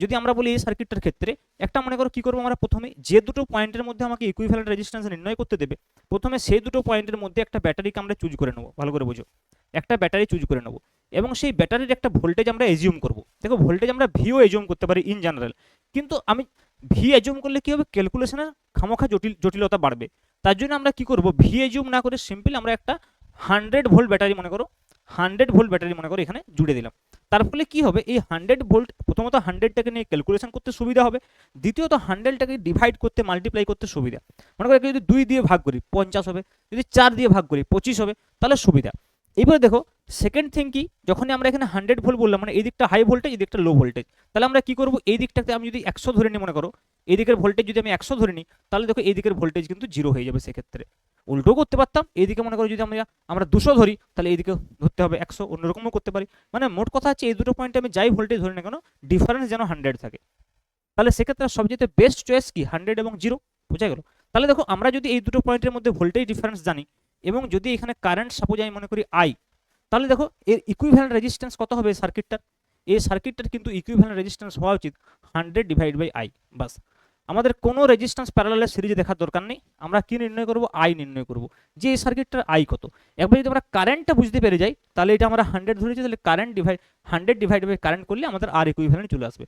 যদি আমরা বলি এই সার্কিটটার ক্ষেত্রে একটা মনে করো কি করবো আমরা, প্রথমে যে দুটো পয়েন্টের মধ্যে আমাকে ইকুইভ্যালেন্ট রেজিস্ট্যান্স নির্ণয় করতে দেবে, প্রথমে সেই দুটো পয়েন্টের মধ্যে একটা ব্যাটারিকে আমরা চুজ করে নেবো, ভালো করে বুঝো, একটা ব্যাটারি চুজ করে নেবো এবং সেই ব্যাটারির একটা ভোল্টেজ আমরা এজিউম করব। দেখো ভোল্টেজ আমরা ভিও এজিউম করতে পারি ইন জেনারেল, কিন্তু আমি ভি এজিউম করলে কি হবে, ক্যালকুলেশনের খামোখা জটিলতা বাড়বে। তার জন্য আমরা কি করব, ভি এজিউম না করে সিম্পল আমরা একটা 100 ভোল্ট ব্যাটারি মনে করো, 100 ভোল্ট ব্যাটারি মনে করো এখানে জুড়ে দিলাম। তার ফলে কি হবে, এই 100 ভোল্ট প্রথমত 100টাকে নিয়ে ক্যালকুলেশন করতে সুবিধা হবে, দ্বিতীয়ত 100টাকে ডিভাইড করতে মাল্টিপ্লাই করতে সুবিধা। মনে করো যদি 2 দিয়ে ভাগ করি 50 হবে, যদি 4 দিয়ে ভাগ করি 25 হবে, তাহলে সুবিধা। এবারে দেখো সেকেন্ড থিং কি, যখনই আমরা এখানে 100 ভোল্ট বললাম মানে এই দিকটা হাই ভোল্টেজ, এই দিকটা লো ভোল্টেজ, তাহলে আমরা কি করব, এই দিকটাতে আমি যদি 100 ধরে নিই মনে করো, এই দিকের ভোল্টেজ যদি আমি 100 ধরে নিই, তাহলে দেখো এই দিকের ভোল্টেজ কিন্তু 0 হয়ে যাবে। সেক্ষেত্রে উল্টো করতে পারতাম, এইদিকে মনে করো যদি আমরা 200 ধরি, তাহলে এইদিকে ধরতে হবে 100, অন্যরকমও করতে পারি। মানে মোট কথা হচ্ছে এই দুটো পয়েন্টে আমি যাই ভোল্টেজ ধরি না কেন, ডিফারেন্স যেন 100 থাকে। তাহলে সেক্ষেত্রে সবচেয়ে বেস্ট চয়েস কি, 100 এবং 0, বোঝা গেল। তাহলে দেখো আমরা যদি এই দুটো পয়েন্টের মধ্যে ভোল্টেজ ডিফারেন্স জানি এবং যদি এখানে কারেন্ট সাপোজ আমি মনে করি আই, তাহলে দেখো এর ইকুইভ্যালেন্ট রেজিস্ট্যান্স কত হবে সার্কিটটার, এই সার্কিটটার কিন্তু ইকুইভ্যালেন্ট রেজিস্ট্যান্স হওয়া উচিত 100/I। বাস, আমাদের কোনো রেজিস্ট্যান্স প্যারালাল সিরিজে দেখার দরকার নেই, আমরা কি নির্ণয় করব, আই নির্ণয় করব, যে এই সার্কিটটার আই কত। একবার যদি আমরা কারেন্টটা বুঝতে পেরে যাই, তাহলে এটা আমরা 100 ধরেছি, তাহলে 100/কারেন্ট করলে আমাদের আর ইকুইভ্যালেন্ট চলে আসবে।